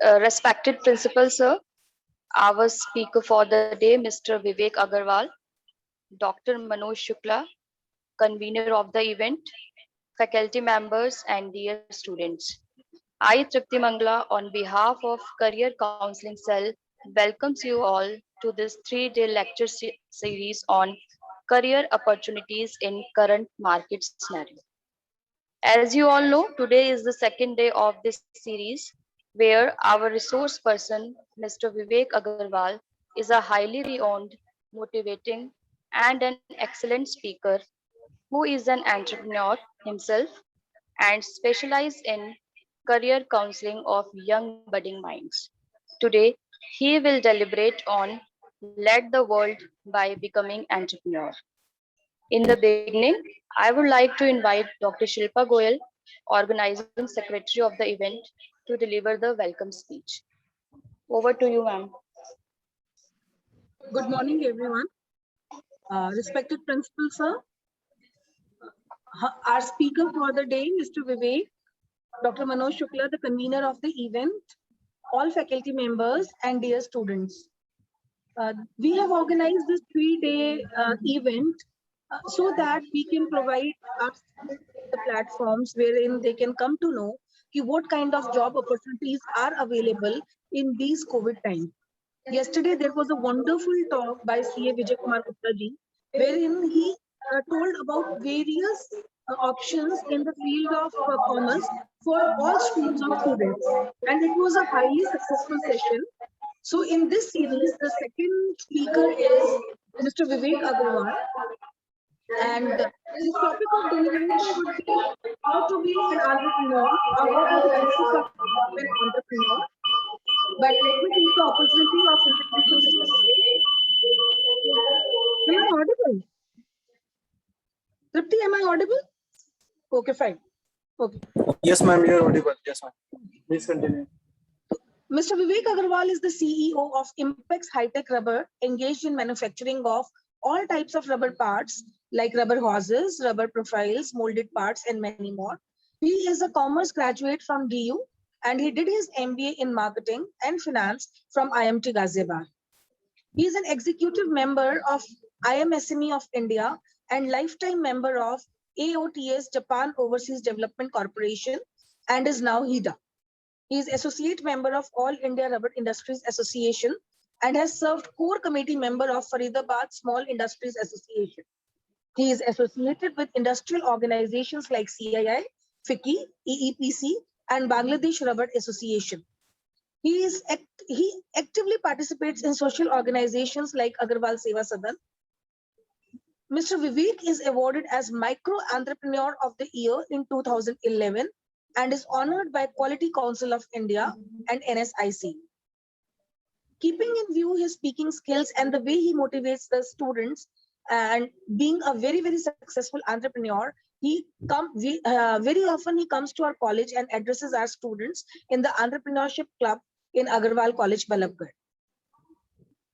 Respected Principal Sir, our speaker for the day, Mr. Vivek Agarwal, Dr. Manoj Shukla, convener of the event, faculty members, and dear students. I, Tripti Mangla, on behalf of Career Counseling Cell, welcomes you all to this 3-day lecture series on career opportunities in current market scenario. As you all know, today is the second day of this series where our resource person, Mr. Vivek Agarwal, is a highly renowned, motivating, and an excellent speaker who is an entrepreneur himself and specializes in career counseling of young budding minds. Today, he will deliberate on Let the World by Becoming Entrepreneur. In the beginning, I would like to invite Dr. Shilpa Goyal, Organizing Secretary of the event, to deliver the welcome speech. Over to you, ma'am. Good morning, everyone. Respected Principal Sir, our speaker for the day, Mr. Vivek, Dr. Manoj Shukla, the convener of the event, all faculty members, and dear students. We have organized this 3-day event so that we can provide our students the platforms wherein they can come to know what kind of job opportunities are available in these COVID times. Yesterday, there was a wonderful talk by CA Vijay Kumar Gupta ji, wherein he told about various options in the field of commerce for all streams of students. And it was a highly successful session. So in this series, the second speaker is Mr. Vivek Agarwal. And his topic of deliberation would be how to be an entrepreneur, or what are the benefits of being an entrepreneur. But let me take the opportunity of introducing Mr. Vivek. Am I audible? Tripti, am I audible? Okay, fine. Okay. Yes, ma'am, you're audible. Yes, ma'am. Please continue. Mr. Vivek Agarwal is the CEO of Impex High-Tech Rubber, engaged in manufacturing of all types of rubber parts like rubber hoses, rubber profiles, molded parts, and many more. He is a commerce graduate from DU, and he did his MBA in marketing and finance from IMT Ghaziabad. He is an executive member of IMSME of India and lifetime member of AOTS Japan Overseas Development Corporation and is now HIDA. He is associate member of All India Rubber Industries Association and has served core committee member of Faridabad Small Industries Association. He is associated with industrial organizations like CII, FICCI, EEPC, and Bangladesh Rubber Association. He actively participates in social organizations like Agarwal Seva Sadan. Mr. Vivek is awarded as Micro Entrepreneur of the Year in 2011 and is honored by Quality Council of India and NSIC. Keeping in view his speaking skills and the way he motivates the students and being a very, very successful entrepreneur, very often he comes to our college and addresses our students in the entrepreneurship club in Agarwal College, Balabgarh.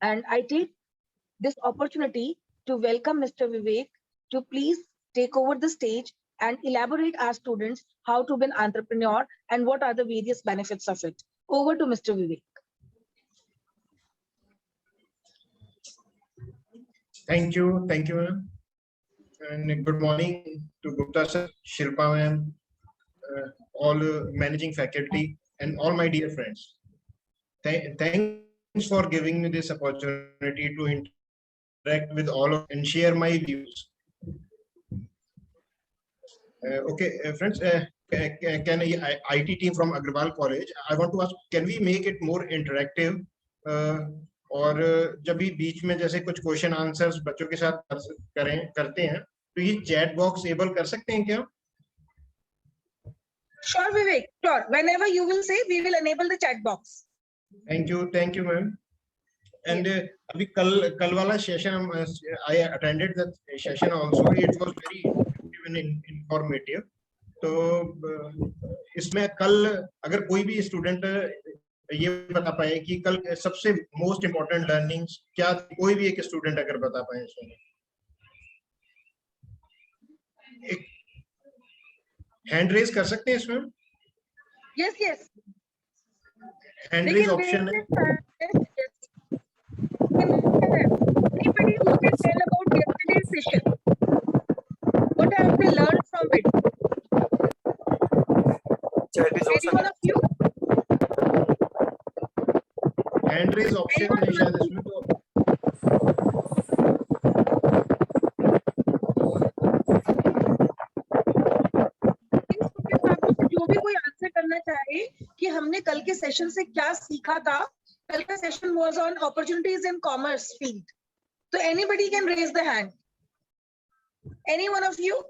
And I take this opportunity to welcome Mr. Vivek to please take over the stage and elaborate our students how to be an entrepreneur and what are the various benefits of it. Over to Mr. Vivek. Thank you, ma'am. And good morning to Gupta sir, Shilpa ma'am, all managing faculty, and all my dear friends. Thanks for giving me this opportunity to interact with all of and share my views. Friends, can IT team from Agarwal College, I want to ask, can we make it more interactive? और जब भी बीच में जैसे कुछ question answers बच्चों के साथ करते हैं तो ये चैट बॉक्स एबल कर सकते हैं क्या? Sure, Vivek. Sure. Whenever you will say, we will enable the chat box. Thank you, ma'am. And अभी कल वाला session I attended that session also. It was very effective and informative. तो इसमें कल अगर कोई भी स्टूडेंट ये बता पाए कि कल सबसे मोस्ट इम्पोर्टेंट लर्निंग्स क्या, कोई भी एक स्टूडेंट अगर बता पाए इसमें, एक हैंड रेज कर सकते हैं इसमें? Yes, yes. Hand raise option है। Anybody who can tell about yesterday's session, what have they learned from it? Chat is Any also one of you? Hand raise option है शायद इसमें, तो जो भी कोई आंसर करना चाहे कि हमने कल के सेशन से क्या सीखा था। कल का session was on opportunities in commerce field. तो anybody can raise the hand. Any one of you?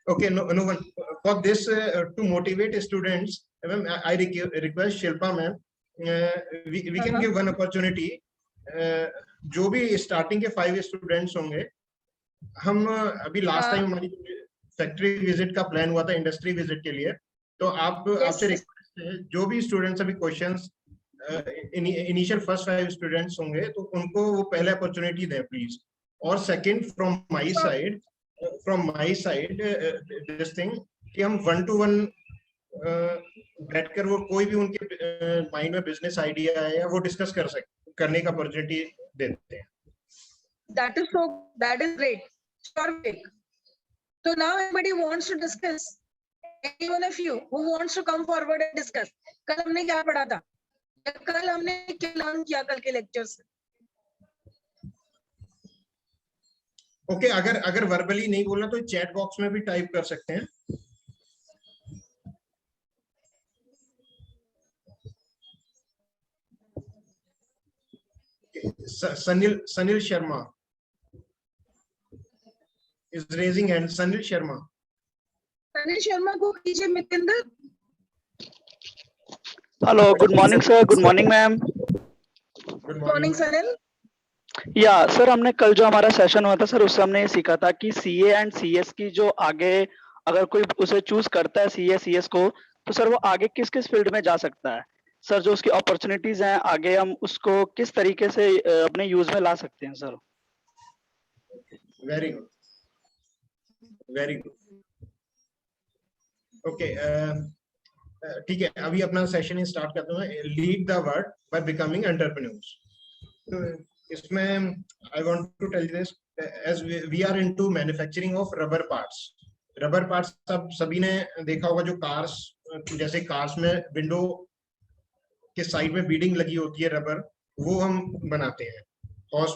Okay, no one for this to motivate students. I request Shilpa ma'am, we can give one opportunity. जो भी starting के 5 students होंगे, हम अभी last time हमारी factory visit का plan हुआ था इंडस्ट्री विजिट के लिए, तो आपसे रिक्वेस्ट है जो भी स्टूडेंट्स अभी क्वेश्चंस इनिशियल फर्स्ट 5 स्टूडेंट्स होंगे तो उनको वो पहले अपॉर्चुनिटी दें प्लीज। और second from my side this thing कि हम 1-to-1 बैठकर वो कोई भी उनके माइंड में बिजनेस आइडिया है या वो डिस्कस करने का अपॉर्चुनिटी देते हैं। That is great. Sure, Vivek. So now everybody wants to discuss. Any one of you who wants to come forward and discuss. कल हमने क्या पढ़ा था? कल हमने क्या लर्न किया कल के लेक्चर से? ओके, अगर वर्बली नहीं बोलना तो चैट बॉक्स में भी टाइप कर सकते हैं। Sanil Sharma is raising hand. Sanil Sharma को कीजिए Mitendra. Hello, good morning sir, good morning ma'am. Good morning Sanil. या सर, हमने कल जो हमारा सेशन हुआ था सर, उससे हमने ये सीखा था कि सीए एंड सीएस की जो आगे अगर कोई उसे चूज करता है सीए सीएस को, तो सर वो आगे किस किस फील्ड में जा सकता है सर, जो उसकी अपॉर्चुनिटीज हैं आगे हम उसको किस तरीके से अपने यूज में ला सकते हैं सर? वेरी गुड ओके, ठीक है, अभी अपना सेशन स्टार्ट करते हैं। Lead the world by becoming entrepreneurs. तो इसमें I want to tell this, as we are into manufacturing of rubber parts. सभी ने देखा होगा, जो कार्स, जैसे कार्स में विंडो के साइड में बीडिंग लगी होती है रबर, वो हम बनाते हैं। हॉर्स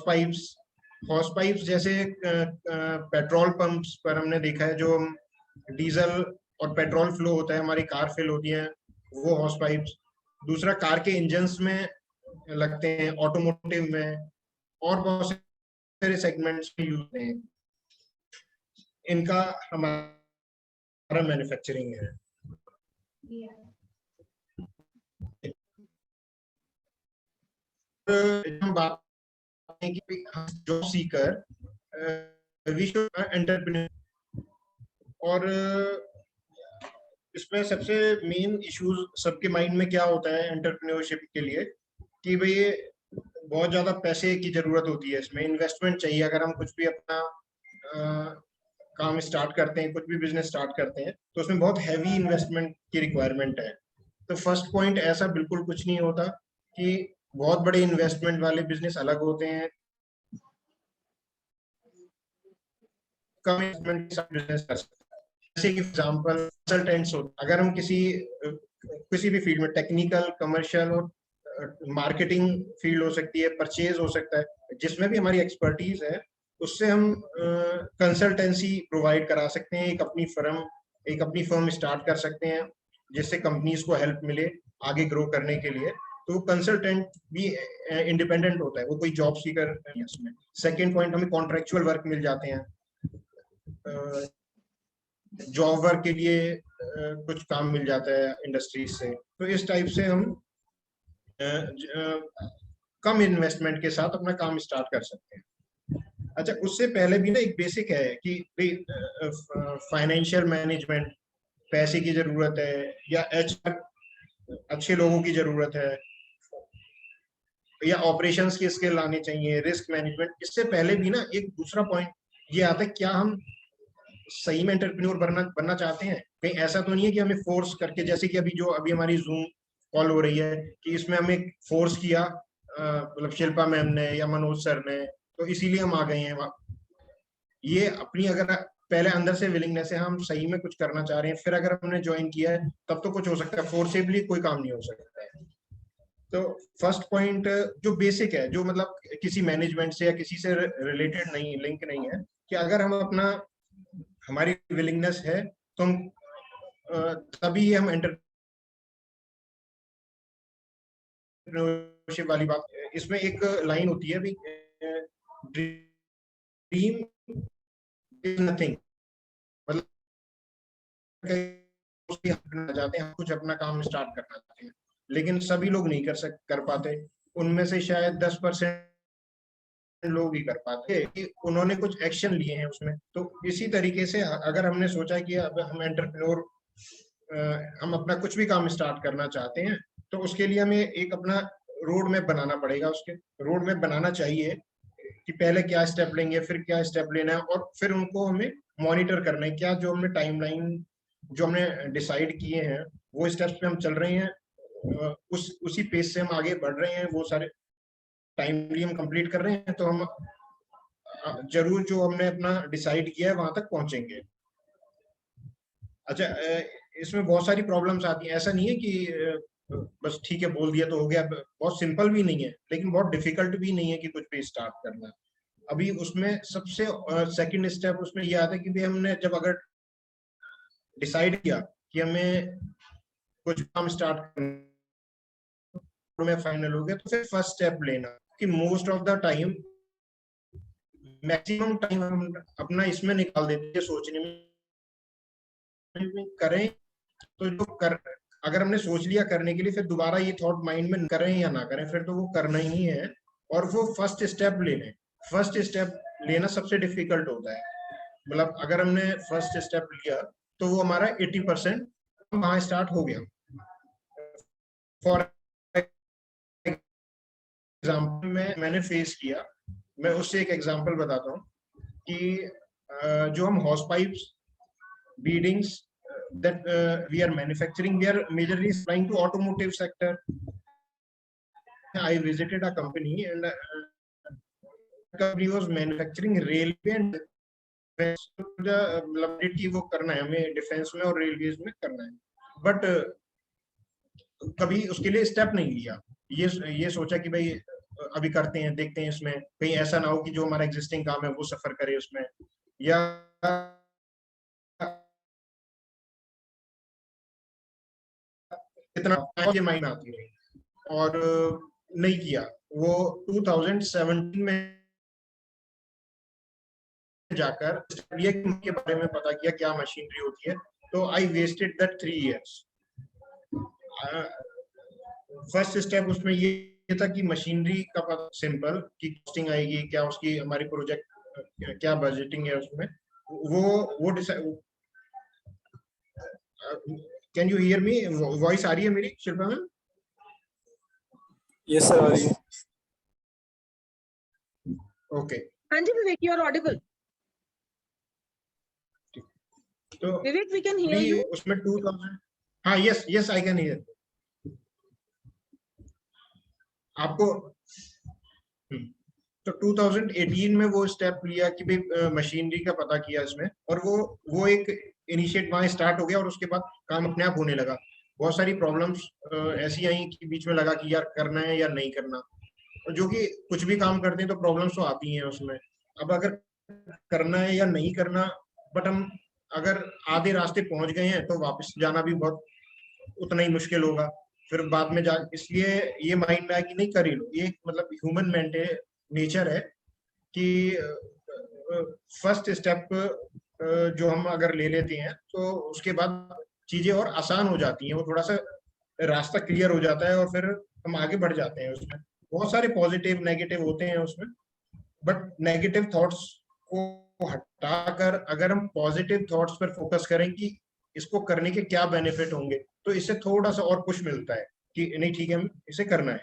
पाइप्स जैसे पेट्रोल पंप्स पर हमने देखा है, जो डीजल और पेट्रोल फ्लो होता है, हमारी कार फिल होती है, वो हॉर्स पाइप्स। दूसरा, कार के इंजन्स में लगते हैं, ऑटोमोटिव में और बहुत सारे सेगमेंट्स में यूज होते हैं। इनका हमारा मैन्युफैक्चरिंग है। हम बात करें कि job seeker we should entrepreneur, और इसमें सबसे मेन इश्यूज सबके माइंड में क्या होता है एंटरप्रेन्योरशिप के लिए, कि भाई बहुत ज्यादा पैसे की जरूरत होती है, इसमें इन्वेस्टमेंट चाहिए। अगर हम कुछ भी अपना काम स्टार्ट करते हैं, कुछ भी बिजनेस स्टार्ट करते हैं, तो उसमें बहुत हैवी इन्वेस्टमेंट की रिक्वायरमेंट है। तो फर्स्ट पॉइंट, ऐसा बिल्कुल कुछ नहीं होता कि बहुत बड़े इन्वेस्टमेंट वाले बिजनेस अलग होते हैं, कम इन्वेस्टमेंट के साथ बिजनेस कर सकते हैं। जैसे कि एग्जांपल कंसल्टेंट्स होते हैं। अगर हम किसी भी फील्ड में, टेक्निकल, कमर्शियल और मार्केटिंग फील्ड हो सकती है, परचेज हो सकता है, जिसमें भी हमारी एक्सपर्टीज है, उससे हम कंसल्टेंसी प्रोवाइड करा सकते हैं। एक अपनी फर्म स्टार्ट कर सकते हैं, जिससे कंपनीज को हेल्प मिले आगे ग्रो करने के लिए। तो कंसल्टेंट भी इंडिपेंडेंट होता है, वो कोई जॉब सीकर नहीं है उसमें। सेकेंड पॉइंट, हमें कॉन्ट्रेक्चुअल वर्क मिल जाते हैं, जॉब वर्क के लिए कुछ काम मिल जाता है इंडस्ट्रीज से। तो इस टाइप से हम कम इन्वेस्टमेंट के साथ अपना काम स्टार्ट कर सकते हैं। अच्छा, उससे पहले भी ना एक बेसिक है कि फाइनेंशियल मैनेजमेंट, पैसे की जरूरत है या अच्छे लोगों की जरूरत है या ऑपरेशंस की स्किल आने चाहिए, रिस्क मैनेजमेंट। इससे पहले भी ना एक दूसरा पॉइंट ये आता है, क्या हम सही में एंटरप्रेन्योर बनना चाहते हैं? कहीं ऐसा तो नहीं है कि हमें फोर्स करके, जैसे कि अभी हमारी जूम कॉल हो रही है कि इसमें हमें फोर्स किया, मतलब शिल्पा मैम ने या मनोज सर ने, तो इसीलिए हम आ गए हैं। ये अपनी अगर पहले अंदर से विलिंगनेस है, हम सही में कुछ करना चाह रहे हैं, फिर अगर हमने ज्वाइन किया है तब तो कुछ हो सकता है, फोर्सेबली कोई काम नहीं हो सकता है। तो फर्स्ट पॉइंट जो बेसिक है, जो मतलब किसी मैनेजमेंट से या किसी से रिलेटेड नहीं, लिंक नहीं है, कि अगर हम हमारी विलिंगनेस है तो हम तभी हम एंटरप्रेन्योरशिप वाली बात। इसमें एक लाइन होती है भी, ड्रीम इज नथिंग, मतलब चाहते हैं, कुछ अपना काम स्टार्ट करना चाहते हैं, लेकिन सभी लोग नहीं कर पाते। उनमें से शायद 10% लोग ही कर पाते हैं कि उन्होंने कुछ एक्शन लिए हैं उसमें। तो इसी तरीके से अगर हमने सोचा कि अब हम एंटरप्रेन्योर, हम अपना कुछ भी काम स्टार्ट करना चाहते हैं, तो उसके लिए हमें एक अपना रोड मैप बनाना पड़ेगा। उसके रोड मैप बनाना चाहिए कि पहले क्या स्टेप लेंगे, फिर क्या स्टेप लेना है, और फिर उनको हमें मॉनिटर करना है, क्या जो हमने टाइमलाइन जो हमने डिसाइड किए हैं वो स्टेप्स पे हम चल रहे हैं, उसी पेस से हम आगे बढ़ रहे हैं, वो सारे टाइमली हम कंप्लीट कर रहे हैं, तो हम जरूर जो हमने अपना डिसाइड किया है वहां तक पहुंचेंगे। अच्छा, इसमें बहुत सारी प्रॉब्लम्स आती हैं। ऐसा नहीं है कि बस ठीक है बोल दिया तो हो गया। बहुत सिंपल भी नहीं है, लेकिन बहुत डिफिकल्ट भी नहीं है कि कुछ भी स्टार्ट करना। अभी उसमें सबसे सेकंड स्टेप उसमें ये आता है कि भाई हमने जब अगर डिसाइड किया कि हमें कुछ काम स्टार्ट करना में फाइनल हो गया, तो फिर फर्स्ट स्टेप लेना, कि most of the time, maximum time हम अपना इसमें निकाल देते हैं सोचने में करें, तो अगर हमने सोच लिया करने के लिए, फिर दोबारा ये थॉट माइंड में करें या ना करें, फिर तो वो करना ही है। और वो फर्स्ट स्टेप लेना सबसे डिफिकल्ट होता है। मतलब अगर हमने फर्स्ट स्टेप लिया तो वो हमारा 80% वहां स्टार्ट हो गया। फॉर एग्जाम्पल मैंने फेस किया, मैं उससे एक एग्जाम्पल बताता हूँ कि जो हम house pipes, beadings that we are manufacturing, we are majorly supplying to automotive sector. I visited a company, and company was manufacturing railway and मतलब वो करना है हमें, डिफेंस में और रेलवेज में करना है, बट कभी उसके लिए स्टेप नहीं लिया। ये सोचा कि भाई अभी करते हैं, देखते हैं, इसमें कहीं ऐसा ना हो कि जो हमारा एग्जिस्टिंग काम है वो सफर करे उसमें, या इतना माइंड आती रही, और नहीं किया। वो 2017 में जाकर के बारे में पता किया क्या मशीनरी होती है, तो I wasted that 3 years। First step उसमें ये था कि मशीनरी का पता, सिंपल कि कॉस्टिंग आएगी क्या, उसकी हमारी प्रोजेक्ट क्या बजटिंग है उसमें, वो decide. Can you hear me? Voice आ रही है मेरी Shilpa ma'am? Yes, sir. Are you? Okay, हाँ जी विवेक, you are audible. तो Vivek, we can hear you. उसमें 2000, हाँ, यस आई कैन हियर आपको। तो 2018 में वो स्टेप लिया कि भाई मशीनरी का पता किया इसमें, और वो एक इनिशिएट वहां स्टार्ट हो गया, और उसके बाद काम अपने आप होने लगा। बहुत सारी प्रॉब्लम्स ऐसी आई कि बीच में लगा कि यार करना है या नहीं करना, जो कि कुछ भी काम करते हैं तो प्रॉब्लम्स तो आती हैं उसमें। अब अगर करना है या नहीं करना, बट हम अगर आधे रास्ते पहुंच गए हैं तो वापस जाना भी बहुत उतना ही मुश्किल होगा फिर बाद में जा। इसलिए ये माइंड में है कि नहीं कर ही लो। ये मतलब ह्यूमन नेचर है कि फर्स्ट स्टेप जो हम अगर ले लेते हैं तो उसके बाद चीजें और आसान हो जाती हैं, वो थोड़ा सा रास्ता क्लियर हो जाता है, और फिर हम आगे बढ़ जाते हैं। उसमें बहुत सारे पॉजिटिव नेगेटिव होते हैं उसमें, बट नेगेटिव थॉट्स को हटाकर अगर हम पॉजिटिव थॉट्स पर फोकस करें कि इसको करने के क्या बेनिफिट होंगे, तो इससे थोड़ा सा और पुश मिलता है कि नहीं ठीक है, हम इसे करना है।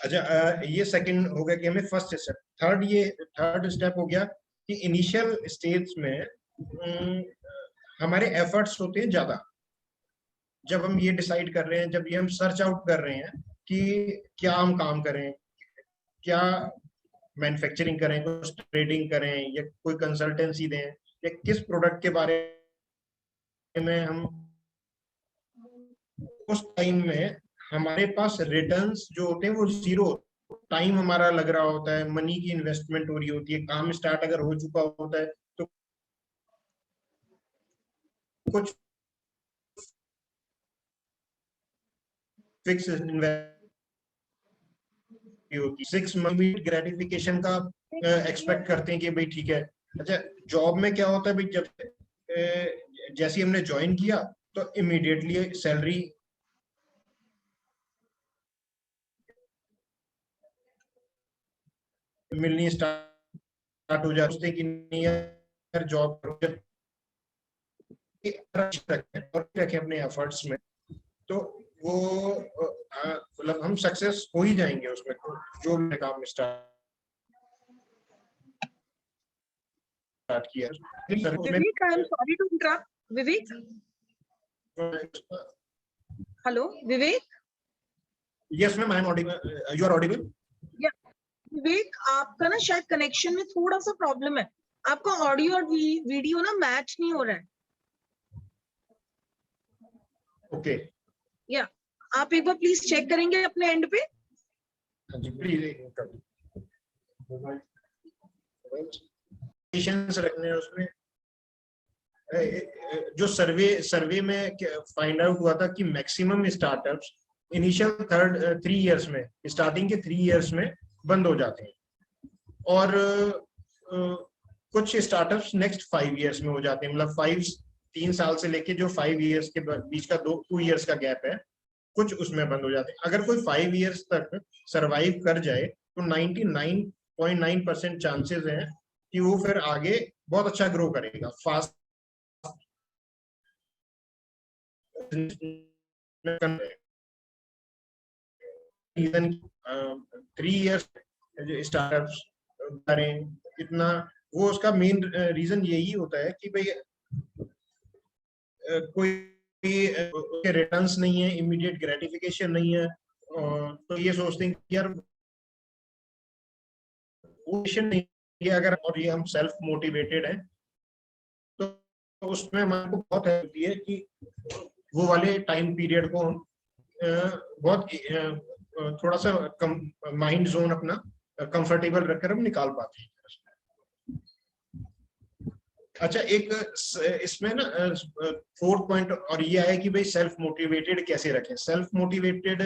अच्छा, ये सेकंड हो गया कि हमें फर्स्ट स्टेप। थर्ड स्टेप हो गया कि इनिशियल स्टेज में हमारे एफर्ट्स होते हैं ज्यादा। जब हम ये डिसाइड कर रहे हैं, जब ये हम सर्च आउट कर रहे हैं कि क्या हम काम करें, क्या मैन्युफैक्चरिंग करें, कुछ ट्रेडिंग करें या कोई कंसल्टेंसी दें, या किस प्रोडक्ट के बारे में हम, उस टाइम में हमारे पास रिटर्न्स जो होते हैं वो जीरो, टाइम हमारा लग रहा होता है, मनी की इन्वेस्टमेंट हो रही होती है, काम स्टार्ट अगर हो चुका होता है तो कुछ फिक्स होती है, 6 मंथ ग्रेटिफिकेशन का एक्सपेक्ट करते हैं कि भाई ठीक है। अच्छा, जॉब में क्या होता है भाई, जब जैसे हमने ज्वाइन किया तो इमीडिएटली सैलरी मिलनी स्टार्ट हो जाती है कि नहीं यार जॉब रखें अपने एफर्ट्स में, तो वो मतलब हम सक्सेस हो ही जाएंगे उसमें, जो भी काम स्टार्ट किया। Vivek, I am sorry to interrupt. Vivek, hello, Vivek. Yes ma'am, I am audible, you are audible. Vivek, आपका ना शायद कनेक्शन में थोड़ा सा प्रॉब्लम है, आपका ऑडियो और वीडियो ना मैच नहीं हो रहा है। ओके, या आप एक बार प्लीज चेक करेंगे अपने एंड पे। हाँ जी प्लीज रखने हैं उसमें। जो सर्वे में फाइंड आउट हुआ था कि मैक्सिमम स्टार्टअप्स इनिशियल 3 इयर्स में, स्टार्टिंग के 3 इयर्स में बंद हो जाते हैं, और कुछ स्टार्टअप्स नेक्स्ट 5 इयर्स में हो जाते हैं। मतलब 3 साल से लेके जो 5 इयर्स के बीच का 2 इयर्स का गैप है, कुछ उसमें बंद हो जाते हैं। अगर कोई 5 इयर्स तक सरवाइव कर जाए तो 99.9% चांसेस हैं कि वो फिर आगे बहुत अच्छा ग्रो करेगा, फास्ट रीजन 3 इयर्स स्टार्टअप्स करें इतना, वो उसका मेन रीजन यही होता है कि भाई कोई रिटर्न्स नहीं है, इमीडिएट ग्रेटिफिकेशन नहीं है, तो ये सोचते हैं कि यार नहीं है अगर, और ये हम सेल्फ मोटिवेटेड है तो उसमें हमारे को बहुत हेल्प होती है कि वो वाले टाइम पीरियड को हम बहुत थोड़ा सा माइंड जोन अपना कंफर्टेबल रखकर हम निकाल पाते हैं। अच्छा, एक इसमें ना 4th पॉइंट और ये है कि भाई सेल्फ मोटिवेटेड कैसे रखें। सेल्फ मोटिवेटेड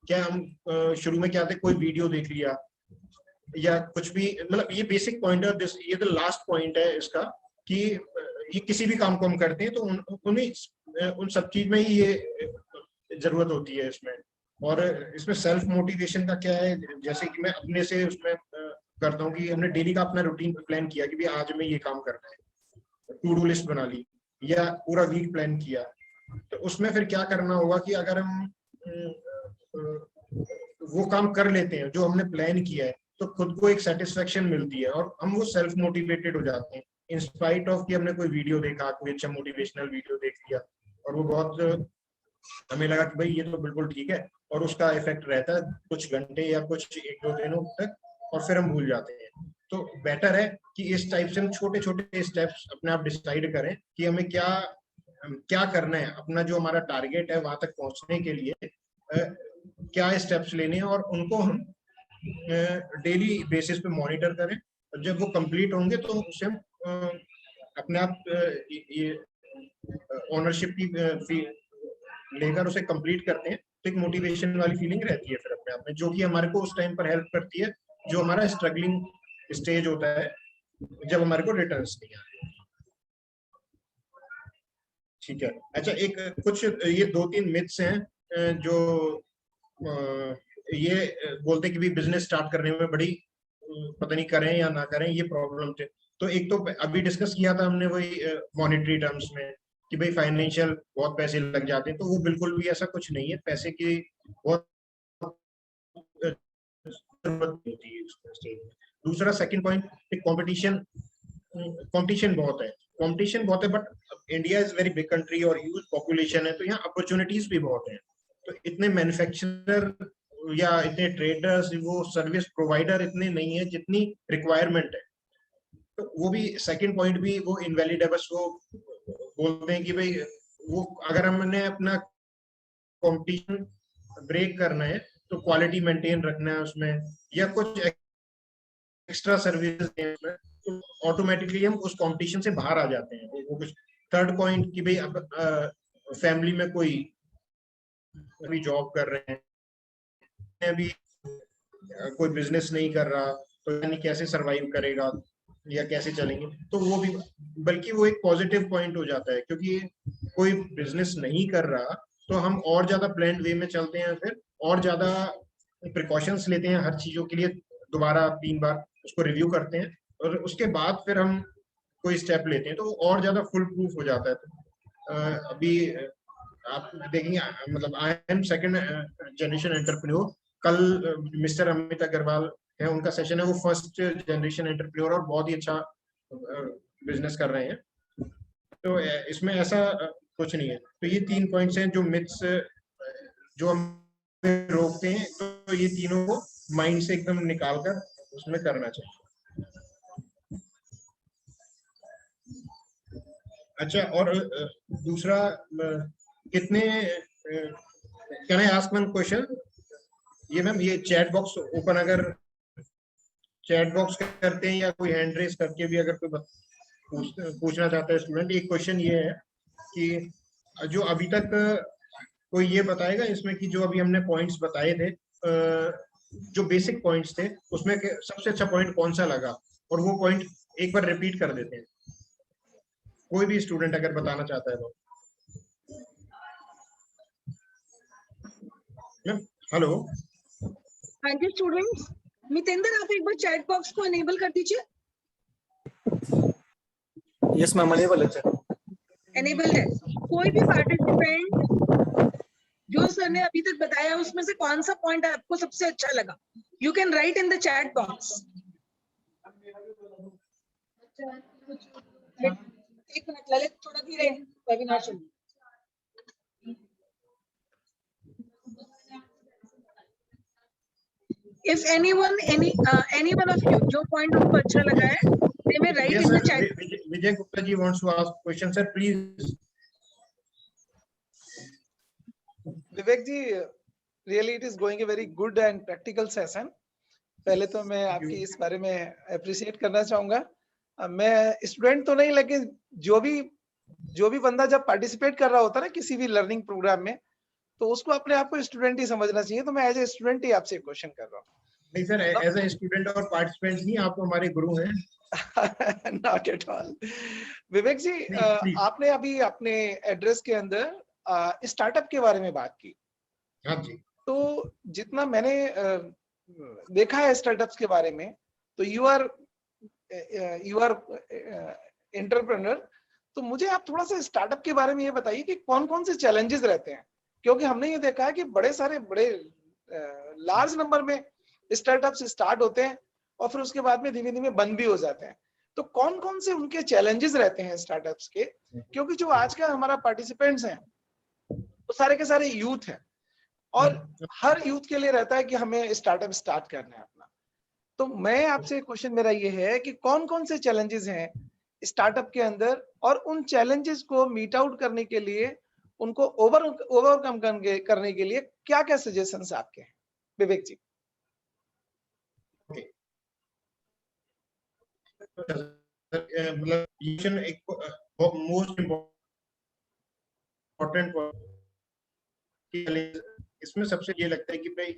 क्या हम शुरू में क्या थे, कोई वीडियो देख लिया या कुछ भी, मतलब ये बेसिक पॉइंट है, ये तो लास्ट पॉइंट है इसका, कि ये किसी भी काम को हम करते हैं तो उन सब चीज में ही ये जरूरत होती है इसमें। और इसमें सेल्फ मोटिवेशन का क्या है, जैसे कि मैं अपने से उसमें करता हूँ कि हमने डेली का अपना रूटीन प्लान किया कि भाई आज में ये काम करना है, टू डू लिस्ट बना ली या पूरा वीक प्लान किया, तो उसमें फिर क्या करना होगा कि अगर हम वो काम कर लेते हैं जो हमने प्लान किया है तो खुद को एक सेटिस्फेक्शन मिलती है और हम वो सेल्फ मोटिवेटेड हो जाते हैं, इन स्पाइट ऑफ कि हमने कोई वीडियो देखा, कोई अच्छा मोटिवेशनल वीडियो देख लिया और वो बहुत हमें लगा कि भाई ये तो बिल्कुल ठीक है, और उसका इफेक्ट रहता है कुछ घंटे या कुछ 1-2 दिनों तक और फिर हम भूल जाते हैं। तो बेटर है कि इस टाइप से हम छोटे छोटे स्टेप्स अपने आप डिसाइड करें कि हमें क्या करना है, अपना जो हमारा टारगेट है वहां तक पहुंचने के लिए क्या स्टेप्स लेने हैं, और उनको हम डेली बेसिस पे मॉनिटर करें, और जब वो कंप्लीट होंगे तो उसे हम अपने आप ये ओनरशिप की लेकर उसे कंप्लीट करते हैं, तो एक मोटिवेशन वाली फीलिंग रहती है फिर अपने आप में, जो कि हमारे को उस टाइम पर हेल्प करती है जो हमारा स्ट्रगलिंग स्टेज होता है, जब हमारे को रिटर्न्स नहीं आते। ठीक है। अच्छा, एक कुछ ये 2-3 मिथ्स हैं जो ये बोलते कि भी बिजनेस स्टार्ट करने में बड़ी पता नहीं करें या ना करें, ये प्रॉब्लम थे। तो एक तो अभी डिस्कस किया था हमने वही मॉनेटरी टर्म्स में कि भाई फाइनेंशियल बहुत पैसे लग जाते हैं, तो वो बिल्कुल भी ऐसा कुछ नहीं है, पैसे की बहुत जरूरत होती है इस स्टेज में। दूसरा सेकंड पॉइंट, कंपटीशन कंपटीशन बहुत है, कंपटीशन बहुत है, but India is very big country और ह्यूज पॉपुलेशन है, तो यहाँ अपॉर्चुनिटीज भी बहुत हैं। तो इतने मैन्युफैक्चरर या इतने ट्रेडर्स, वो सर्विस प्रोवाइडर इतने नहीं है जितनी रिक्वायरमेंट है। तो वो भी सेकंड पॉइंट भी वो इनवैलिड है, बस वो बोलते हैं कि भाई वो अगर हमने अपना कंपटीशन ब्रेक करना है तो क्वालिटी मेंटेन रखना है उसमें, या कुछ एक्स्ट्रा सर्विसेज हैं उसमें, तो ऑटोमेटिकली हम उस कंपटीशन से बाहर आ जाते हैं। वो कुछ थर्ड पॉइंट कि भाई अब फैमिली में कोई अभी जॉब कर रहे हैं, अभी कोई बिजनेस नहीं कर रहा, तो यानी कैसे सरवाइव करेगा या कैसे चलेंगे, तो वो भी, बल्कि वो एक पॉजिटिव पॉइंट हो जाता है, क्योंकि कोई बिजनेस नहीं कर रहा तो हम और ज्यादा प्लान्ड वे में चलते हैं, फिर और ज्यादा प्रिकॉशंस लेते हैं हर चीजों के लिए, दोबारा 3 बार उसको रिव्यू करते हैं, और उसके बाद फिर हम कोई स्टेप लेते हैं, तो वो और ज्यादा फुल प्रूफ हो जाता है। तो अभी आप देखेंगे, मतलब I am second generation entrepreneur, कल मिस्टर अमित अग्रवाल है, उनका सेशन है, वो फर्स्ट जनरेशन एंटरप्रेन्योर और बहुत ही अच्छा बिजनेस कर रहे हैं। तो इसमें ऐसा कुछ नहीं है। तो ये 3 पॉइंट्स हैं जो मिथ्स जो हम रोकते हैं, तो ये तीनों को माइंड से एकदम निकाल कर उसमें करना चाहिए। अच्छा, और दूसरा, कितने, can I ask one question? ये मैम, ये चैट बॉक्स ओपन, अगर चैट बॉक्स करते हैं या कोई हैंड रेस करके भी अगर कोई पूछना चाहता है स्टूडेंट, एक क्वेश्चन ये है कि जो अभी तक कोई ये बताएगा इसमें कि जो अभी हमने पॉइंट्स बताए थे, जो बेसिक पॉइंट्स थे, उसमें सबसे अच्छा पॉइंट कौन सा लगा, और वो पॉइंट एक बार रिपीट कर देते हैं, कोई भी स्टूडेंट अगर बताना चाहता है तो। हेलो, हाँ जी स्टूडेंट्स, मितेंद्र आप एक बार चैट बॉक्स को एनेबल कर दीजिए। यस मैम, अनेबल है सर। एनेबल्ड है। कोई भी पार्टिसिपेंट जो सर ने अभी तक बताया उसमें से कौन सा पॉइंट आपको सबसे अच्छा लगा, you can write in the chat box. एक मिनट ललित, थोड़ा धीरे वेबिनार चलिए। If any one of you जो पॉइंट उनको अच्छा लगा है, they may write in the chat. Vijay Gupta ji wants to ask question, sir, please. Vivek ji, really it is going a very good and practical session. पहले तो मैं आपकी इस बारे में अप्रिशिएट करना चाहूंगा। मैं स्टूडेंट तो नहीं, लेकिन जो भी बंदा जब पार्टिसिपेट कर रहा होता है ना किसी भी लर्निंग प्रोग्राम में, तो उसको अपने आप को स्टूडेंट ही समझना चाहिए। तो मैं एज ए स्टूडेंट ही आपसे क्वेश्चन कर रहा हूँ। नहीं सर, एज ए स्टूडेंट और पार्टिसिपेंट नहीं, आप तो हमारे गुरु हैं। Not at all. Vivek ji, आपने अभी अपने एड्रेस के अंदर स्टार्टअप के बारे में बात की। हाँ जी। तो जितना मैंने देखा है स्टार्टअप्स के बारे में, तो यू आर एंटरप्रेन्योर, तो मुझे आप थोड़ा सा स्टार्टअप के बारे में ये बताइए कि कौन कौन से चैलेंजेस रहते हैं, क्योंकि हमने ये देखा है कि बड़े लार्ज नंबर में स्टार्टअप्स स्टार्ट होते हैं और फिर उसके बाद में धीमे धीमे बंद भी हो जाते हैं। तो कौन कौन से उनके चैलेंजेस रहते हैं स्टार्टअप्स के, क्योंकि जो आज का हमारा पार्टिसिपेंट्स हैं वो सारे के सारे यूथ हैं, और हर यूथ के लिए रहता है कि हमें स्टार्टअप स्टार्ट करना है अपना। तो मैं आपसे क्वेश्चन मेरा ये है कि कौन कौन से चैलेंजेस हैं स्टार्टअप के अंदर, और उन चैलेंजेस को मीट आउट करने के लिए, उनको ओवरकम करने के लिए क्या क्या सजेशंस आपके हैं, विवेक जी? मतलब मोस्ट इम्पोर्टेंट इसमें सबसे ये लगता है कि भाई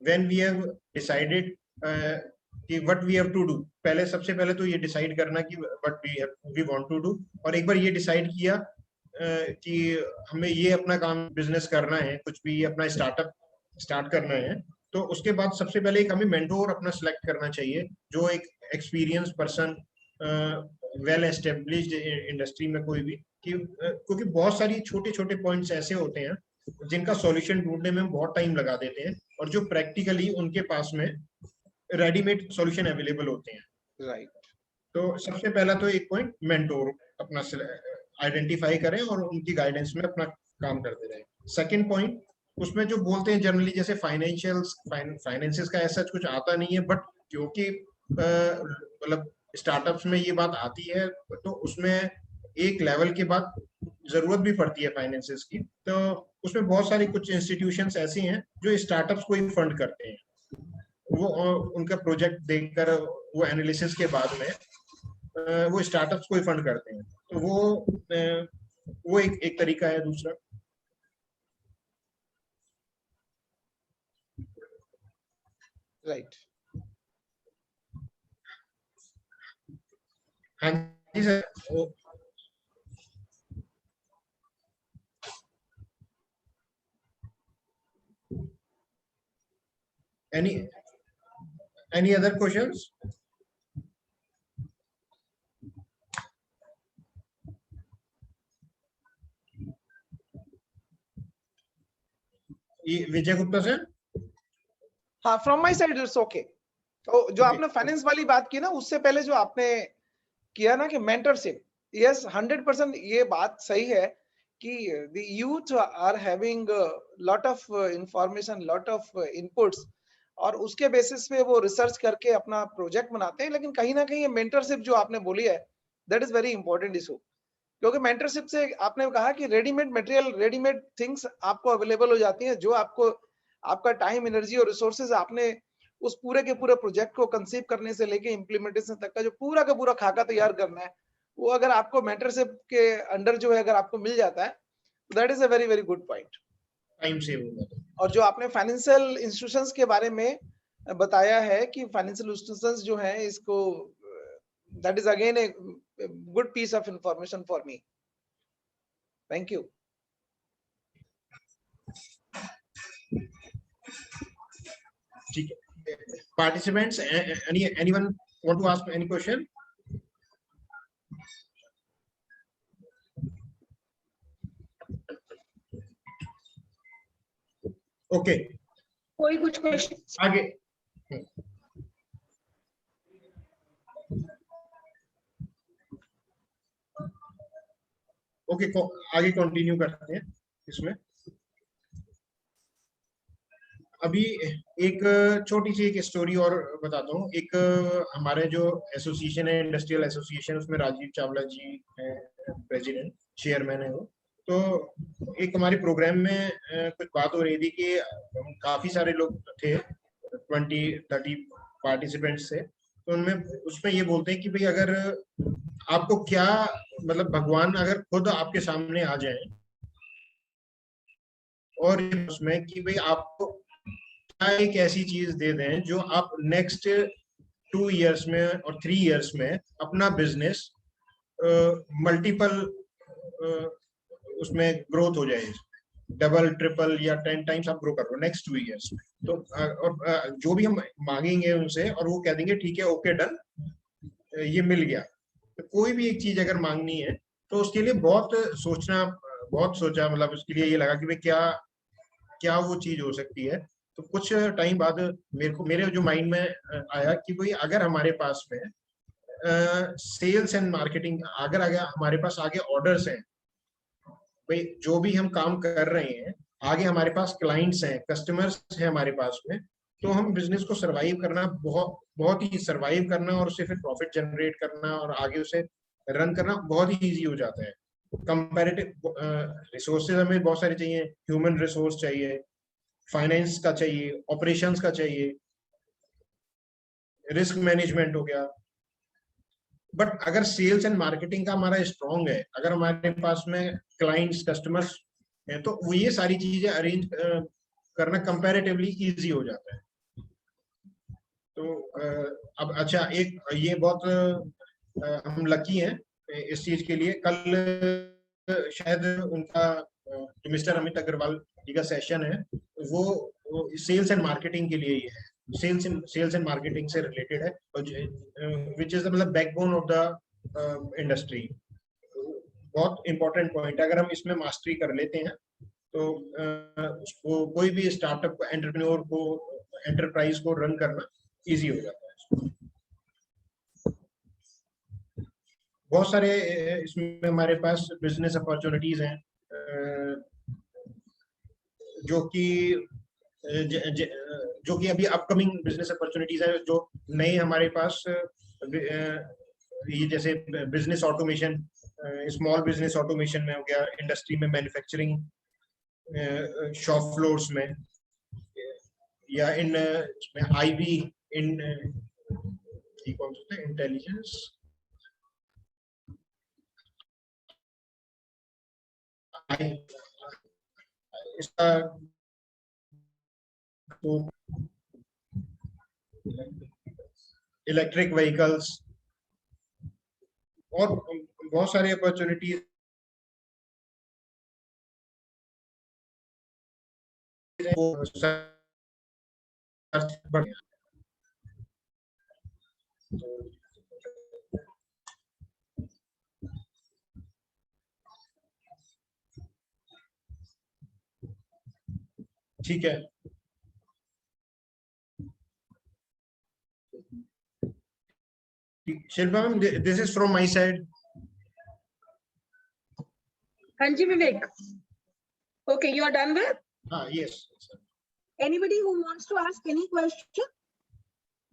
व्हेन वी हैव डिसाइडेड कि what we have to do, सबसे पहले तो ये डिसाइड करना कि what we want to do, और एक बार ये डिसाइड किया कि हमें ये अपना काम बिजनेस करना है, कुछ भी अपना स्टार्टअप स्टार्ट करना है तो उसके बाद सबसे पहले एक हमें मेंटोर अपना सिलेक्ट करना चाहिए, जो एक experience person, well established industry में कोई भी, क्योंकि बहुत सारी छोटे छोटे पॉइंट्स ऐसे होते हैं जिनका सॉल्यूशन ढूंढने में हम बहुत टाइम लगा देते हैं और जो प्रैक्टिकली उनके पास में रेडीमेड सॉल्यूशन अवेलेबल होते हैं। राइट। तो सबसे पहला तो एक पॉइंट मेंटोर अपना आइडेंटिफाई करें और उनकी गाइडेंस में अपना काम करते रहें। सेकंड पॉइंट, उसमें जो बोलते हैं जनरली जैसे फाइनेंसिस का ऐसा कुछ आता नहीं है, बट क्योंकि मतलब स्टार्टअप्स में ये बात आती है तो उसमें एक लेवल के बाद जरूरत भी पड़ती है फाइनेंसिस की। तो उसमें बहुत सारी कुछ इंस्टीट्यूशंस ऐसी हैं जो स्टार्टअप्स को ही फंड करते हैं, वो उनका प्रोजेक्ट देखकर वो एनालिसिस के बाद में वो स्टार्टअप्स को ही फंड करते हैं। तो वो एक तरीका है। दूसरा, राइट। हाँ जी सर। any other questions? विजय गुप्ता सर। हाँ, from my side it's okay. तो जो आपने फाइनेंस वाली बात की ना, उससे पहले जो आपने किया ना कि मेंटरशिप, यस 100% ये बात सही है कि the youth are having lot of information, lot of inputs, और उसके बेसिस पे वो रिसर्च करके अपना प्रोजेक्ट बनाते हैं। लेकिन कहीं ना कहीं ये मेंटरशिप जो आपने बोली है, that is very important issue, क्योंकि मेंटरशिप से आपने कहा कि रेडीमेड मटेरियल, रेडीमेड थिंग्स आपको अवेलेबल हो जाती हैं, जो आपको आपका टाइम, एनर्जी और रिसोर्सेज आपने उस पूरे के पूरे प्रोजेक्ट को कंसीव करने से लेके इम्प्लीमेंटेशन तक का जो पूरा का पूरा खाका तैयार करना है, वो अगर आपको मेंटरशिप के अंडर जो है अगर आपको मिल जाता है, that is a very very good point. Time save होगा। और जो आपने फाइनेंशियल इंस्टीट्यूशंस के बारे में बताया है कि फाइनेंशियल इंस्टीट्यूशंस जो हैं इसको, that is again a good piece of information for me. Thank you. ठीक है, participants, anyone want to ask any question? Okay, कोई कुछ क्वेश्चन आगे। ओके, आगे कंटिन्यू करते हैं इसमें। अभी एक छोटी सी एक स्टोरी और बताता हूँ। एक हमारे जो एसोसिएशन है, इंडस्ट्रियल एसोसिएशन, उसमें राजीव चावला जी है प्रेसिडेंट, चेयरमैन है वो। तो एक हमारे प्रोग्राम में कुछ बात हो रही थी कि काफी सारे लोग थे, 20-30 पार्टिसिपेंट्स थे। तो उनमें उसमें ये बोलते हैं कि भाई अगर आपको क्या, मतलब भगवान अगर खुद आपके सामने आ जाए और उसमें कि भाई आपको क्या एक ऐसी चीज दे दें जो आप नेक्स्ट 2 इयर्स में और 3 इयर्स में अपना बिजनेस मल्टीपल उसमें ग्रोथ हो जाए, डबल ट्रिपल या 10 टाइम्स आप ग्रो कर रहे हो नेक्स्ट 2 इयर्स में। तो और जो भी हम मांगेंगे उनसे और वो कह देंगे ठीक है, ओके डन, ये मिल गया। तो कोई भी एक चीज अगर मांगनी है तो उसके लिए बहुत सोचा, मतलब उसके लिए ये लगा कि भाई क्या वो चीज हो सकती है। तो कुछ टाइम बाद मेरे जो माइंड में आया कि भाई अगर हमारे पास में सेल्स एंड मार्केटिंग, अगर हमारे पास आगे ऑर्डर्स हैं, भाई जो भी हम काम कर रहे हैं, आगे हमारे पास क्लाइंट्स हैं, कस्टमर्स हैं हमारे पास में, तो हम बिजनेस को सरवाइव करना बहुत ही सरवाइव करना और उससे फिर प्रॉफिट जनरेट करना और आगे उसे रन करना बहुत ही इजी हो जाता है। कंपैरेटिव रिसोर्सेज हमें बहुत सारे चाहिए, ह्यूमन रिसोर्स चाहिए, फाइनेंस का चाहिए, ऑपरेशंस का चाहिए, रिस्क मैनेजमेंट हो गया। बट अगर सेल्स एंड मार्केटिंग का हमारा स्ट्रॉन्ग है, अगर हमारे पास में क्लाइंट्स, कस्टमर्स हैं, तो वो ये सारी चीजें अरेंज करना कंपैरेटिवली इजी हो जाता है। तो अब अच्छा, एक ये बहुत हम लकी हैं इस चीज के लिए। कल शायद उनका जो मिस्टर अमित अग्रवाल जी का सेशन है, वो सेल्स एंड मार्केटिंग के लिए ये है, सेल्स एंड मार्केटिंग से रिलेटेड है, विच इज मतलब बैकबोन ऑफ द इंडस्ट्री। बहुत इंपॉर्टेंट पॉइंट है, अगर हम इसमें मास्टरी कर लेते हैं तो उसको कोई भी स्टार्टअप को, एंटरप्रेन्योर को, एंटरप्राइज को रन करना इजी हो जाता है। बहुत सारे इसमें हमारे पास बिजनेस अपॉर्चुनिटीज हैं जो कि अभी अपकमिंग बिजनेस अपॉर्चुनिटीज है, जो नए हमारे पास ये जैसे business automation, small business automation में हो गया, इंडस्ट्री में, मैन्युफैक्चरिंग, शॉप फ्लोर्स में, या इन आईबी, इन कौन सा इंटेलिजेंस, इसका तो इलेक्ट्रिक व्हीकल्स और बहुत सारी अपॉर्चुनिटीज ठीक है। Shilpa ma'am, this is from my side. हाँ जी विवेक, okay, you are done with? हाँ, yes. Anybody who wants to ask any question?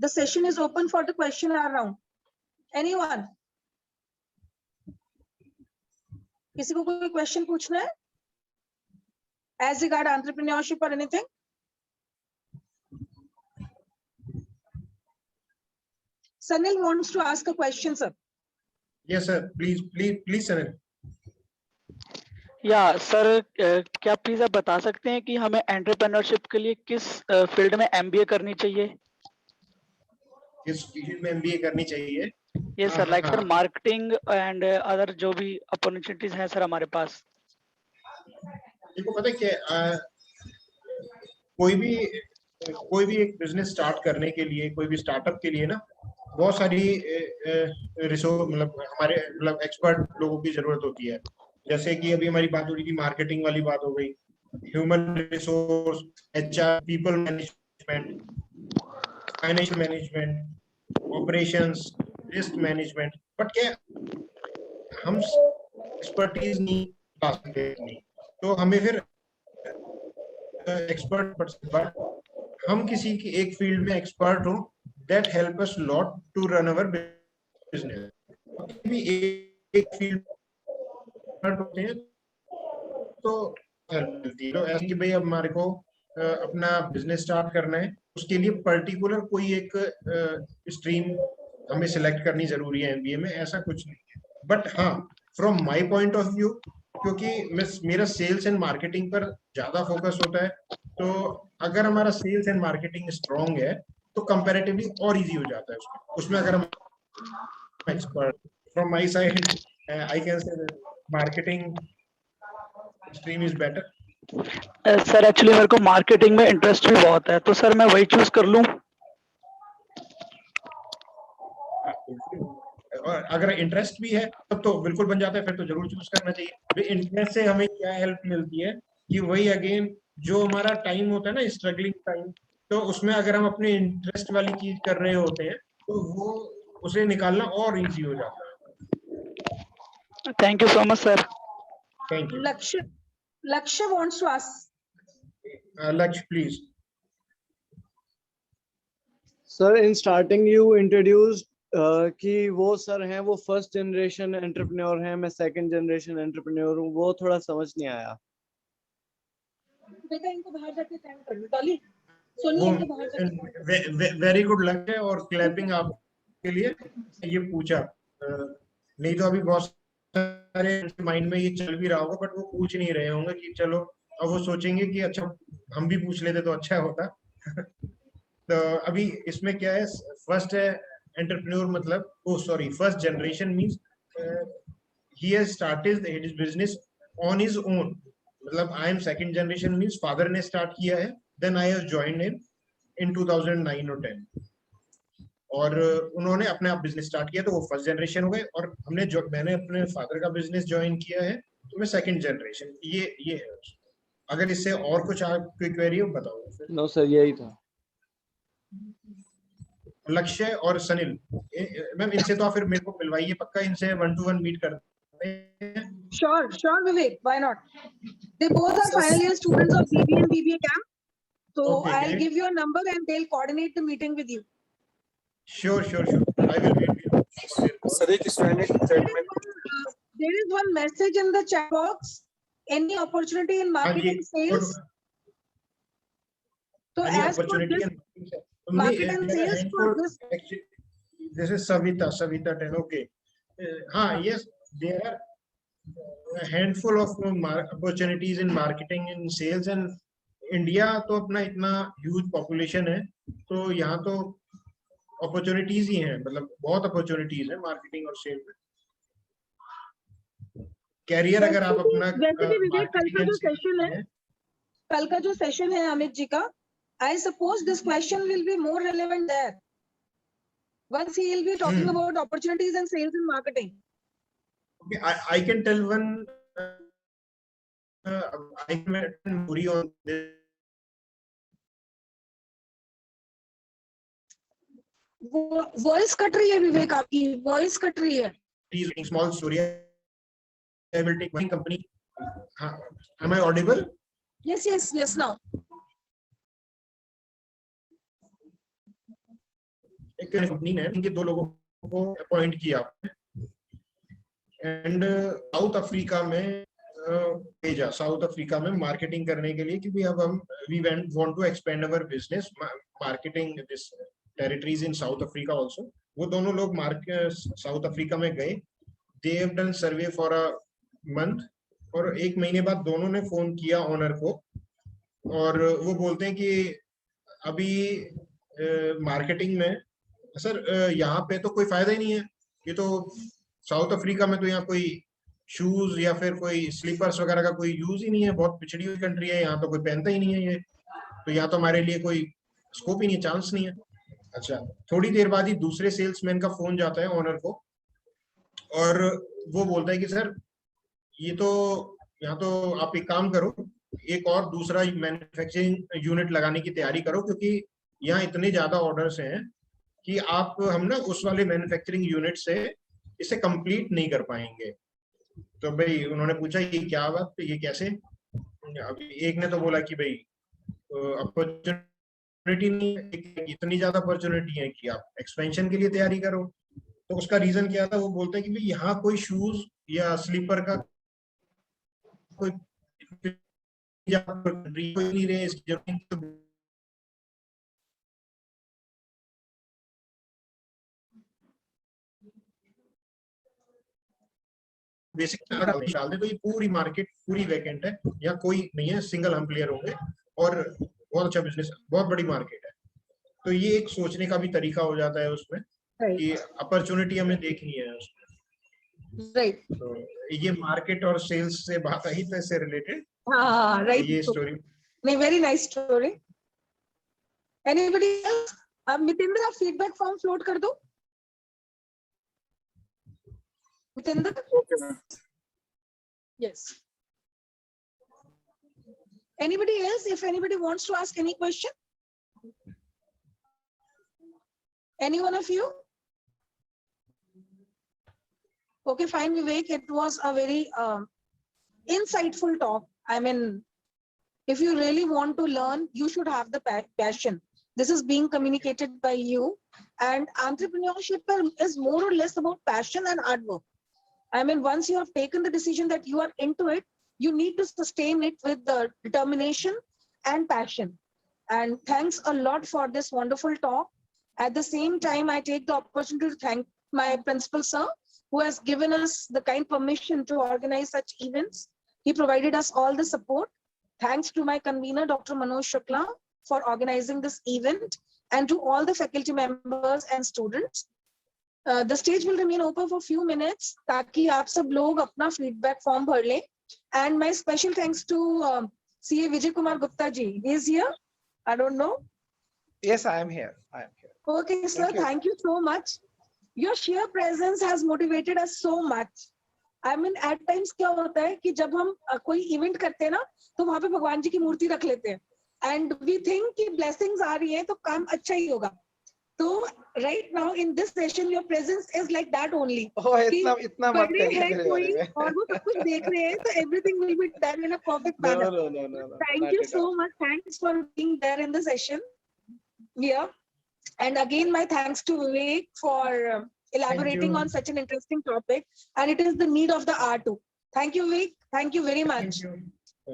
The session is open for the question hour round. Anyone? किसी को कोई question पूछना है? As regard entrepreneurship or anything? Sanil wants to ask a question, sir. Yes, sir. Please, Sanil. या sir, क्या please आप बता सकते हैं कि हमें एंटरप्रेन्योरशिप के लिए किस फील्ड में एमबीए करनी चाहिए? किस फील्ड में एमबीए करनी चाहिए? ये sir, like sir, marketing and other जो भी अपॉर्चुनिटीज हैं सर हमारे पास। देखो, पता है क्या, कोई भी एक बिजनेस स्टार्ट करने के लिए, कोई भी स्टार्टअप के लिए ना, बहुत सारी रिसोर्स, मतलब हमारे एक्सपर्ट लोगों की जरूरत होती है। जैसे कि अभी हमारी बात हो रही थी, मार्केटिंग वाली बात हो गई, human resource, HR, people management, financial management, operations, risk management. But क्या हम एक्सपर्टीज नहीं पा सकते, तो हमें फिर एक्सपर्ट, हम किसी की एक फील्ड में एक्सपर्ट हो, that help us lot to run our business. भी एक फील्ड होते हैं तो हेल्प मिलती है। तो ऐसे कि भाई अब हमारे को अपना बिजनेस स्टार्ट करना है, उसके लिए पर्टिकुलर कोई एक स्ट्रीम हमें सिलेक्ट करनी जरूरी है एमबीए में, ऐसा कुछ नहीं है। बट हाँ, from my point of view, क्योंकि मेरा सेल्स एंड मार्केटिंग पर ज्यादा फोकस होता है, तो अगर हमारा सेल्स एंड मार्केटिंग स्ट्रॉन्ग है तो कंपैरेटिवली और इजी हो जाता है उसमें अगर हम expert. From my side I can say marketing stream is better. Sir actually मेरे को मार्केटिंग में इंटरेस्ट भी बहुत है, तो सर मैं वही चूज कर लूं? और अगर इंटरेस्ट भी है तब तो बिल्कुल बन जाता है, फिर तो जरूर चूज करना चाहिए। इंटरेस्ट से हमें क्या हेल्प मिलती है कि वही अगेन जो हमारा टाइम होता है ना, स्ट्रगलिंग टाइम, तो उसमें अगर हम अपने इंटरेस्ट वाली चीज कर रहे होते हैं तो वो उसे निकालना और इजी हो जाता है। Thank you so much sir. Thank you. Lakshya wants to ask. Lakshya, please. Sir, in starting you introduced कि वो सर हैं, वो फर्स्ट जनरेशन एंटरप्रेन्योर हैं, मैं सेकंड जनरेशन एंटरप्रेन्योर हूँ, वो थोड़ा समझ नहीं आया। बेटा इनको बाहर जाके टाइम कर लो, डॉली सुनिए इनको बाहर जाके। वेरी गुड लक है, और क्लैपिंग आपके लिए ये पूछा, नहीं तो अभी बहुत सारे माइंड में ये चल भी रहा होगा, बट वो पूछ नहीं रहे होंगे कि चलो, अब वो सोचेंगे कि अच्छा हम भी पूछ लेते तो अच्छा होता। तो अभी इसमें क्या है, फर्स्ट है एंटरप्रेन्योर, मतलब first generation means he has started his business on his own. मतलब I am second generation means father ने स्टार्ट किया है then I have joined in 2009 or 10. और उन्होंने अपने आप बिजनेस स्टार्ट किया तो वो फर्स्ट जनरेशन हो गए, और मैंने अपने फादर का बिजनेस ज्वाइन किया है तो मैं सेकंड जनरेशन। ये है। अगर इससे और कुछ आपकी क्वेरी हो बताओ। नो सर, यही था। लक्ष्य और सनिल मैम, इनसे तो फिर मेरे को मिलवाइए पक्का, इनसे 1-to-1 मीट करते हैं। Sure, Vivek. Why not? They both are final year students of BBA and BBA camp. So Okay, I'll great. give you a number and they'll coordinate the meeting with you. Sure. I will wait. Sir एक student There is one message in the chat box. Any opportunity in marketing sales? So as for this, market and sales for this. This is Savita 10. Okay. Yes, there are a handful of opportunities in marketing and sales, and India तो अपना इतना huge population है, तो यहाँ तो opportunities ही हैं, मतलब बहुत opportunities है marketing और sales में। कैरियर अगर आप अपना वैसे भी विवेक, कल का जो marketing and सेशन है, sales कल का जो सेशन है अमित जी का, I suppose this question will be more relevant there. Once he will be talking about opportunities and sales and marketing. Okay, I can tell one. I can agree on this. Voice cut रही है विवेक, आपकी voice cut रही है। Small story. I will take one company. Am I audible? Yes now. एक company ने इनके 2 लोगों को अपॉइंट किया एंड साउथ अफ्रीका में भेजा, साउथ अफ्रीका में मार्केटिंग करने के लिए, क्योंकि अब हम we want to expand our business marketing this territories in South Africa also. वो दोनों लोग साउथ अफ्रीका में गए, they have done survey for a month, और 1 महीने बाद दोनों ने फोन किया ओनर को, और वो बोलते हैं कि अभी मार्केटिंग में सर यहाँ पे तो कोई फायदा ही नहीं है, ये तो साउथ अफ्रीका में तो यहाँ कोई शूज या फिर कोई स्लीपर्स वगैरह का कोई यूज ही नहीं है, बहुत पिछड़ी हुई कंट्री है, यहाँ तो कोई पहनता ही नहीं है ये, तो यहाँ तो हमारे लिए कोई स्कोप ही नहीं, चांस नहीं है। अच्छा, थोड़ी देर बाद ही दूसरे सेल्समैन का फोन जाता है ओनर को, और वो बोलता है कि सर ये तो यहाँ तो आप एक काम करो, एक और दूसरा मैन्युफैक्चरिंग यूनिट लगाने की तैयारी करो, क्योंकि यहाँ इतने ज्यादा ऑर्डर्स हैं कि आप हम ना उस वाले मैन्युफैक्चरिंग यूनिट से इसे कंप्लीट नहीं कर पाएंगे। तो भाई उन्होंने पूछा ये क्या बात, तो ये कैसे? अभी एक ने तो बोला कि भाई अपॉर्चुनिटी नहीं, इतनी ज्यादा अपॉर्चुनिटी है कि आप एक्सपेंशन के लिए तैयारी करो। तो उसका रीजन क्या था? वो बोलते हैं कि भाई यहाँ कोई शूज या स्लीपर का कोई नहीं रहे, इसकी जरूरत बेसिक डाल दे तो ये पूरी मार्केट पूरी वैकेंट है, यहाँ कोई नहीं है, सिंगल हम प्लेयर होंगे और बहुत अच्छा बिजनेस, बहुत बड़ी मार्केट है। तो ये एक सोचने का भी तरीका हो जाता है उसमें कि अपॉर्चुनिटी हमें देखनी है उसमें। राइट, तो ये मार्केट और सेल्स से बात आई तो इससे रिलेटेड राइट, ये स्टोरी। नहीं, very nice story. Anybody else? अब मितेंद्र आप फीडबैक फॉर्म फ्लोट कर दो। Mitendra? Okay, ma'am. Yes. Anybody else? If anybody wants to ask any question? Any one of you? Okay, fine, Vivek. It was a very insightful talk. I mean, if you really want to learn, you should have the passion. This is being communicated by you, and entrepreneurship is more or less about passion and hard work. I mean, once you have taken the decision that you are into it, you need to sustain it with the determination and passion. And thanks a lot for this wonderful talk. At the same time, I take the opportunity to thank my principal sir, who has given us the kind permission to organize such events. He provided us all the support. Thanks to my convener, Dr. Manoj Shukla, for organizing this event, and to all the faculty members and students. The stage will remain open for a few minutes ताकि आप सब लोग अपना feedback form भर लें. And my special thanks to CA Vijay Kumar Gupta ji. He is here. I don't know. Yes, I am here. I am here. Okay, sir, you. thank you so much. Your sheer presence has motivated us so much. I mean, at times क्या होता है कि जब हम कोई event करते हैं ना, तो वहाँ पे भगवान जी की मूर्ति रख लेते हैं, and we think कि blessings आ रही है तो काम अच्छा ही होगा. तो right now in this session, your presence is like that only. Oh, कि इतना मत खड़े कहिए हैं मेरे कोई बारे में. और वो सब कुछ देख रहे हैं, so everything will be done in a perfect No, manner. no. Thank not you at all. so much. Thanks for being there in the session. Yeah. And again, my thanks to Vivek for elaborating you. on such an interesting topic. And it is the need of the hour too. Thank you, Vivek. Thank you very much.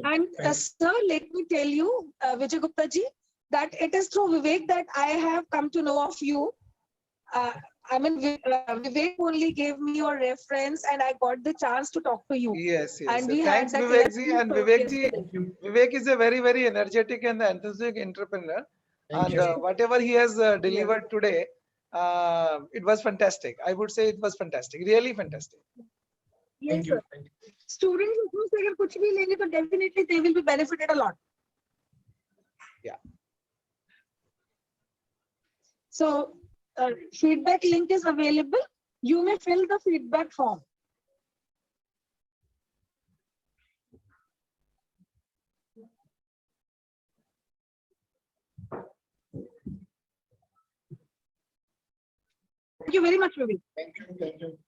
And sir, let me tell you, Vijay Gupta ji, that it is through Vivek that I have come to know of you. I mean, Vivek only gave me your reference and I got the chance to talk to you. Yes. And we Thanks, had that Vivek ji. lesson And so Vivek ji, yesterday. Vivek is a very, very energetic and enthusiastic entrepreneur. Thank And you. whatever he has delivered today, it was fantastic. I would say it was fantastic, really fantastic. Yes, Thank you. sir. Students उसमें से अगर कुछ भी लेंगे तो definitely they will be benefited a lot. Yeah. So feedback link is available. You may fill the feedback form. Thank you very much, Vivek. Thank you.